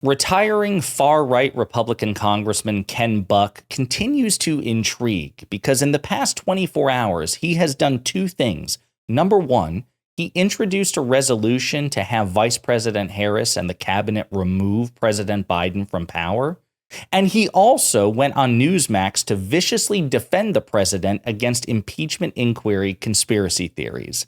Retiring far-right Republican Congressman Ken Buck continues to intrigue because in the past 24 hours, he has done two things. Number one, he introduced a resolution to have Vice President Harris and the cabinet remove President Biden from power. And he also went on Newsmax to viciously defend the president against impeachment inquiry conspiracy theories.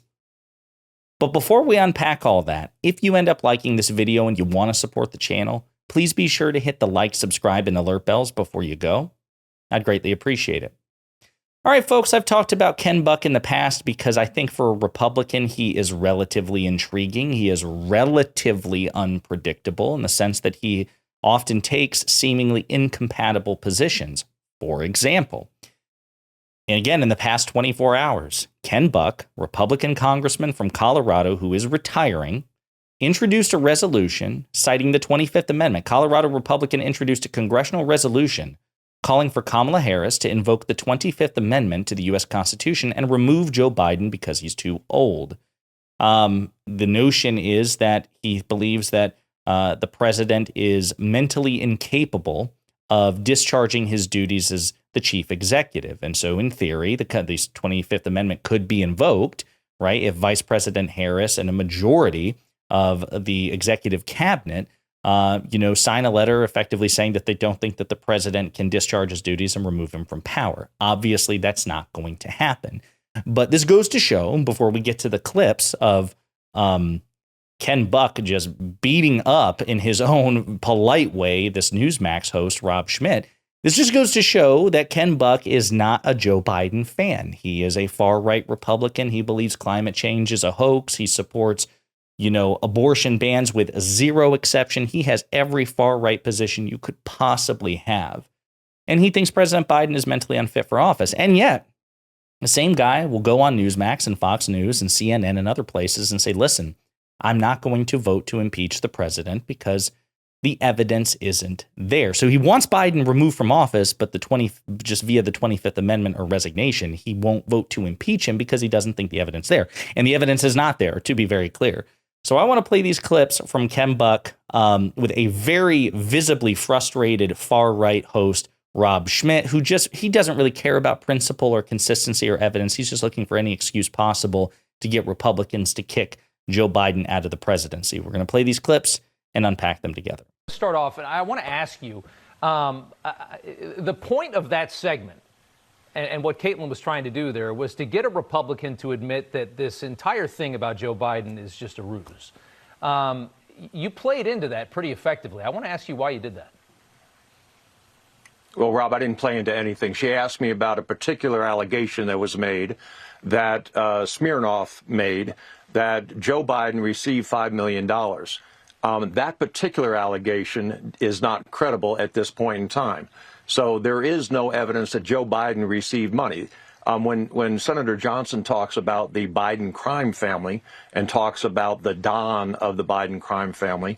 But before we unpack all that, if you end up liking this video and you want to support the channel, please be sure to hit the like, subscribe, and alert bells before you go. I'd greatly appreciate it. All right, folks, I've talked about Ken Buck in the past because I think for a Republican, he is relatively intriguing. He is relatively unpredictable in the sense that he often takes seemingly incompatible positions. For example, and again, in the past 24 hours, Ken Buck, Republican congressman from Colorado who is retiring, introduced a resolution citing the 25th Amendment. Colorado Republican introduced a congressional resolution calling for Kamala Harris to invoke the 25th Amendment to the U.S. Constitution and remove Joe Biden because he's too old. The notion is that he believes that the president is mentally incapable of discharging his duties as the chief executive. And so in theory, the 25th Amendment could be invoked, right, if Vice President Harris and a majority of the executive cabinet, sign a letter effectively saying that they don't think that the president can discharge his duties and remove him from power. Obviously, that's not going to happen. But this goes to show, before we get to the clips of Ken Buck just beating up in his own polite way this Newsmax host, Rob Schmit, this just goes to show that Ken Buck is not a Joe Biden fan. He is a far-right Republican. He believes climate change is a hoax. He supports, abortion bans with zero exception. He has every far-right position you could possibly have. And he thinks President Biden is mentally unfit for office. And yet, the same guy will go on Newsmax and Fox News and CNN and other places and say, listen, I'm not going to vote to impeach the president because the evidence isn't there. So he wants Biden removed from office, but just via the 25th Amendment or resignation, he won't vote to impeach him because he doesn't think the evidence there. And the evidence is not there, to be very clear. So I want to play these clips from Ken Buck with a very visibly frustrated far-right host, Rob Schmit, who he doesn't really care about principle or consistency or evidence. He's just looking for any excuse possible to get Republicans to kick Joe Biden out of the presidency. We're going to play these clips and unpack them together. Start off, and I want to ask you, the point of that segment and what Caitlin was trying to do there was to get a Republican to admit that this entire thing about Joe Biden is just a ruse. You played into that pretty effectively. I want to ask you why you did that. Well, Rob, I didn't play into anything. She asked me about a particular allegation that was made that Smirnoff made that Joe Biden received $5 million. That particular allegation is not credible at this point in time. So there is no evidence that Joe Biden received money. When Senator Johnson talks about the Biden crime family and talks about the Don of the Biden crime family,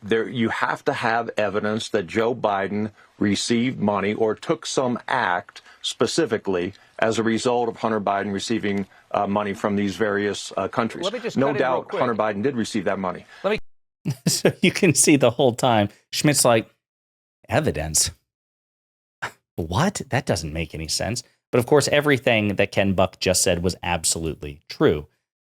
you have to have evidence that Joe Biden received money or took some act specifically as a result of Hunter Biden receiving money from these various countries. No doubt Hunter Biden did receive that money. So you can see the whole time, Schmidt's like, evidence? What? That doesn't make any sense. But of course, everything that Ken Buck just said was absolutely true.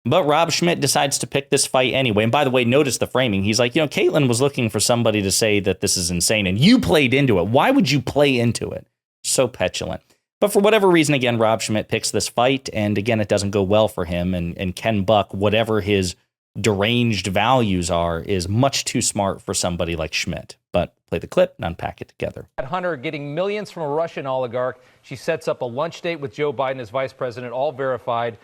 But Rob Schmit decides to pick this fight anyway. And by the way, notice the framing. He's like, Caitlin was looking for somebody to say that this is insane, and you played into it. Why would you play into it? So petulant. But for whatever reason, again, Rob Schmit picks this fight. And again, it doesn't go well for him. And Ken Buck, whatever his deranged values are, is much too smart for somebody like Schmit. But play the clip and unpack it together. Hunter getting millions from a Russian oligarch. She sets up a lunch date with Joe Biden as vice president, all verified.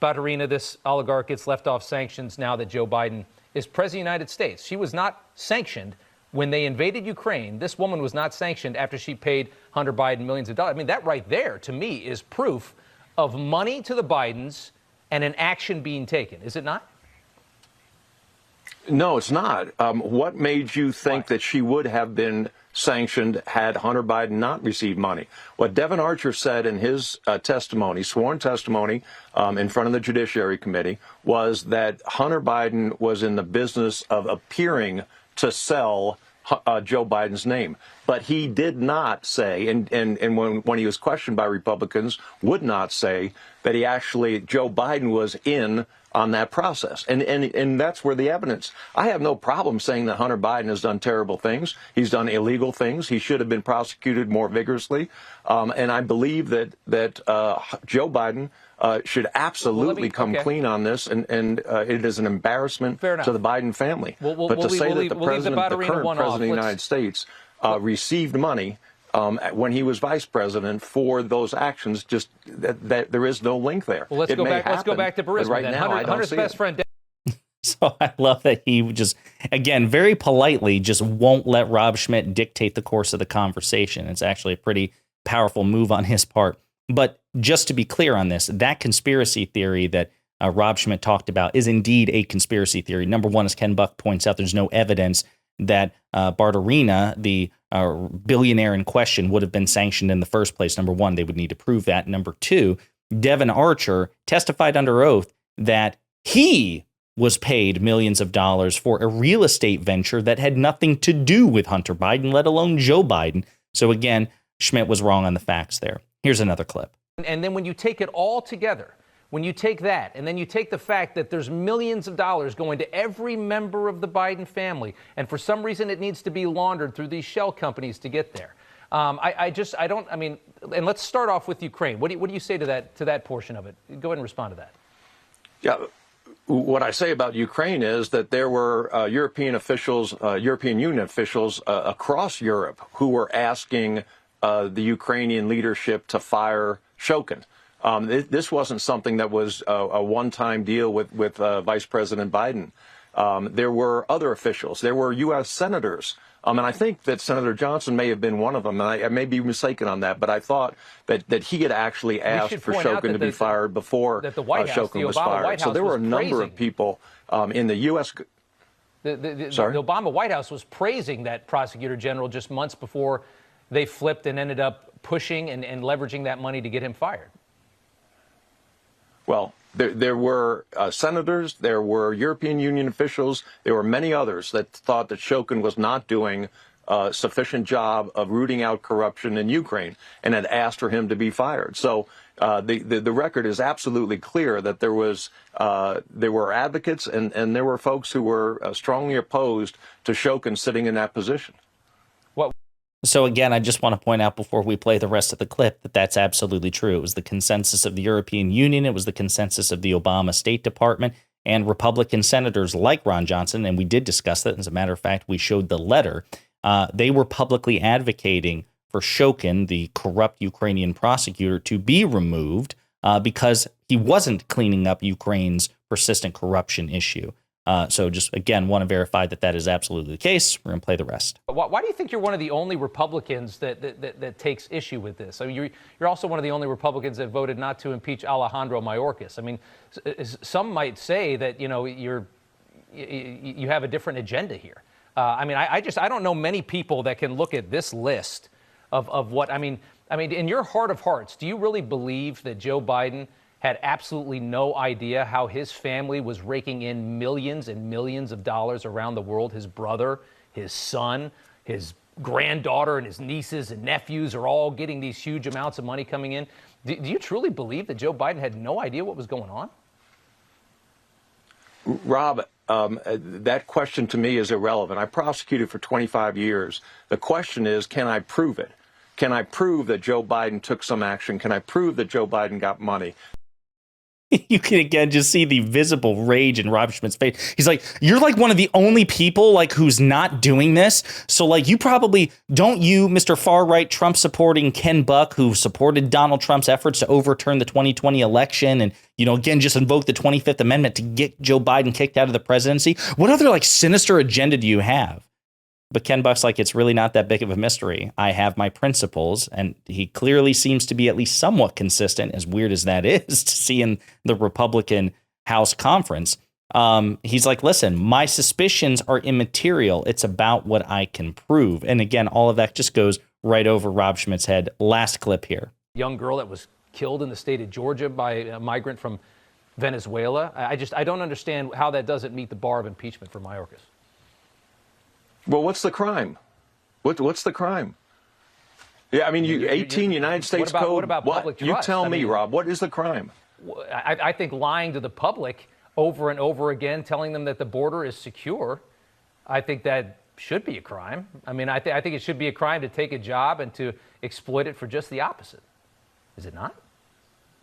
Baturina, this oligarch, gets left off sanctions now that Joe Biden is president of the United States. She was not sanctioned when they invaded Ukraine. This woman was not sanctioned after she paid Hunter Biden millions of dollars. I mean, that right there, to me, is proof of money to the Bidens and an action being taken. Is it not? No, it's not. What made you think that she would have been sanctioned had Hunter Biden not received money? What Devin Archer said in his testimony, sworn testimony in front of the Judiciary Committee, was that Hunter Biden was in the business of appearing to sell Joe Biden's name. But he did not say, and when he was questioned by Republicans, would not say that Joe Biden was in on that process. And that's where the evidence. I have no problem saying that Hunter Biden has done terrible things. He's done illegal things. He should have been prosecuted more vigorously. And I believe that Joe Biden should absolutely come clean on this, and it is an embarrassment to the Biden family. But to say that the current president of the United States received money when he was vice president for those actions, just that there is no link there. Well, let's go back to Burisma. Right now, Hunter's best friend. So I love that he just, again, very politely just won't let Rob Schmit dictate the course of the conversation. It's actually a pretty powerful move on his part. But just to be clear on this, that conspiracy theory that Rob Schmit talked about is indeed a conspiracy theory. Number one, as Ken Buck points out, there's no evidence that Barterina, the billionaire in question, would have been sanctioned in the first place. Number one, they would need to prove that. Number two, Devin Archer testified under oath that he was paid millions of dollars for a real estate venture that had nothing to do with Hunter Biden, let alone Joe Biden. So again, Schmit was wrong on the facts there. Here's another clip. And then when you take it all together, when you take that, and then you take the fact that there's millions of dollars going to every member of the Biden family, and for some reason it needs to be laundered through these shell companies to get there. And let's start off with Ukraine. What do you say to that portion of it? Go ahead and respond to that. Yeah. What I say about Ukraine is that there were European Union officials across Europe who were asking the Ukrainian leadership to fire Shokin. This wasn't something that was a one-time deal with Vice President Biden. There were other officials. There were U.S. senators. And I think that Senator Johnson may have been one of them. And I may be mistaken on that, but I thought that he had actually asked for Shokin to be fired before Shokin was fired. So there were a number of people in the U.S. The Obama White House was praising that prosecutor general just months before they flipped and ended up pushing and leveraging that money to get him fired. Well, there were senators, there were European Union officials, there were many others that thought that Shokin was not doing a sufficient job of rooting out corruption in Ukraine and had asked for him to be fired. So the record is absolutely clear that there were advocates and there were folks who were strongly opposed to Shokin sitting in that position. So again, I just want to point out before we play the rest of the clip that that's absolutely true. It was the consensus of the European Union. It was the consensus of the Obama State Department and Republican senators like Ron Johnson. And we did discuss that. As a matter of fact, we showed the letter. They were publicly advocating for Shokin, the corrupt Ukrainian prosecutor, to be removed because he wasn't cleaning up Ukraine's persistent corruption issue. So just, again, want to verify that is absolutely the case. We're going to play the rest. Why do you think you're one of the only Republicans that takes issue with this? I mean, you're also one of the only Republicans that voted not to impeach Alejandro Mayorkas. I mean, some might say that, you have a different agenda here. I don't know many people that can look at this list of what, I mean, in your heart of hearts, do you really believe that Joe Biden had absolutely no idea how his family was raking in millions and millions of dollars around the world? His brother, his son, his granddaughter, and his nieces and nephews are all getting these huge amounts of money coming in. Do you truly believe that Joe Biden had no idea what was going on? Rob, that question to me is irrelevant. I prosecuted for 25 years. The question is, can I prove it? Can I prove that Joe Biden took some action? Can I prove that Joe Biden got money? You can again just see the visible rage in Rob Schmidt's face. He's like, you're like one of the only people like who's not doing this. So like you probably don't, you, Mr. Far Right Trump supporting Ken Buck, who supported Donald Trump's efforts to overturn the 2020 election and, again, just invoke the 25th Amendment to get Joe Biden kicked out of the presidency. What other like sinister agenda do you have? But Ken Buck's like, it's really not that big of a mystery. I have my principles, and he clearly seems to be at least somewhat consistent, as weird as that is to see in the Republican House conference. He's like, listen, my suspicions are immaterial. It's about what I can prove. And again, all of that just goes right over Rob Schmidt's head. Last clip here. Young girl that was killed in the state of Georgia by a migrant from Venezuela. I don't understand how that doesn't meet the bar of impeachment for Mayorkas. Well, what's the crime? What's the crime? Yeah, I mean, 18 United States Code. What about public trust? You tell me, Rob, what is the crime? I think lying to the public over and over again, telling them that the border is secure, I think that should be a crime. I mean, I think it should be a crime to take a job and to exploit it for just the opposite. Is it not?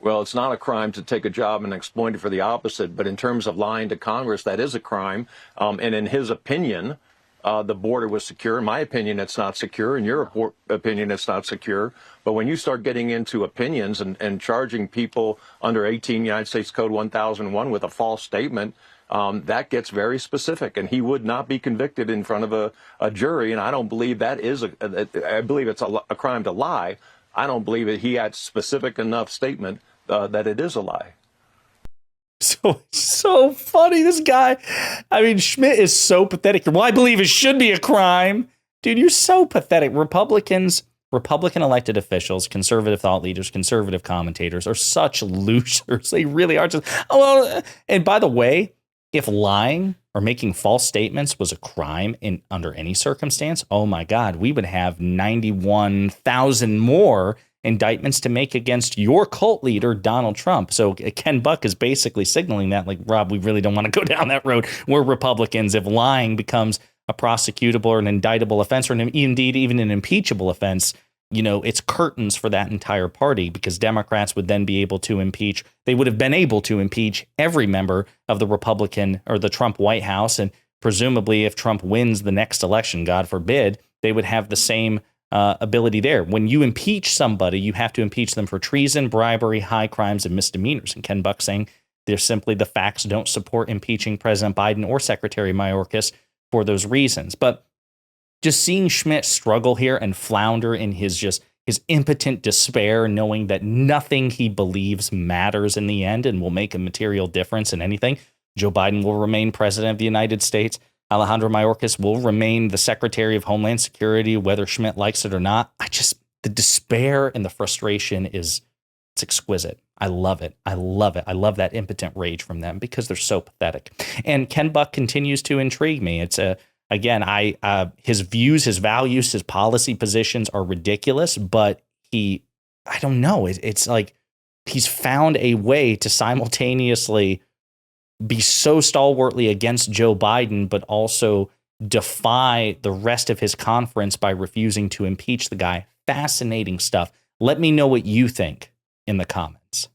Well, it's not a crime to take a job and exploit it for the opposite, but in terms of lying to Congress, that is a crime. And in his opinion, the border was secure. In my opinion, it's not secure. In your opinion, it's not secure. But when you start getting into opinions and charging people under 18 United States Code 1001 with a false statement, that gets very specific. And he would not be convicted in front of a jury. And I don't believe that is I believe it's a crime to lie. I don't believe that he had specific enough statement that it is a lie. So funny, this guy. I mean, Schmit is so pathetic. Well, I believe it should be a crime. Dude, you're so pathetic. Republican elected officials, conservative thought leaders, conservative commentators are such losers. They really are. Just, oh, well, and by the way, if lying or making false statements was a crime under any circumstance, oh my God, we would have 91,000 more indictments to make against your cult leader, Donald Trump. So Ken Buck is basically signaling that, like, Rob, we really don't want to go down that road. We're Republicans. If lying becomes a prosecutable or an indictable offense, or indeed even an impeachable offense, you know, it's curtains for that entire party, because Democrats would then be able to impeach. They would have been able to impeach every member of the Republican or the Trump White House. And presumably, if Trump wins the next election, God forbid, they would have the same ability there. When you impeach somebody, you have to impeach them for treason, bribery, high crimes, and misdemeanors. And Ken Buck saying there's simply the facts don't support impeaching President Biden or Secretary Mayorkas for those reasons. But just seeing Schmit struggle here and flounder in his impotent despair, knowing that nothing he believes matters in the end and will make a material difference in anything. Joe Biden will remain president of the United States. Alejandro Mayorkas will remain the Secretary of Homeland Security, whether Schmit likes it or not. The despair and the frustration it's exquisite. I love it. I love it. I love that impotent rage from them because they're so pathetic. And Ken Buck continues to intrigue me. It's his views, his values, his policy positions are ridiculous, but I don't know. It's like he's found a way to simultaneously be so stalwartly against Joe Biden, but also defy the rest of his conference by refusing to impeach the guy. Fascinating stuff. Let me know what you think in the comments.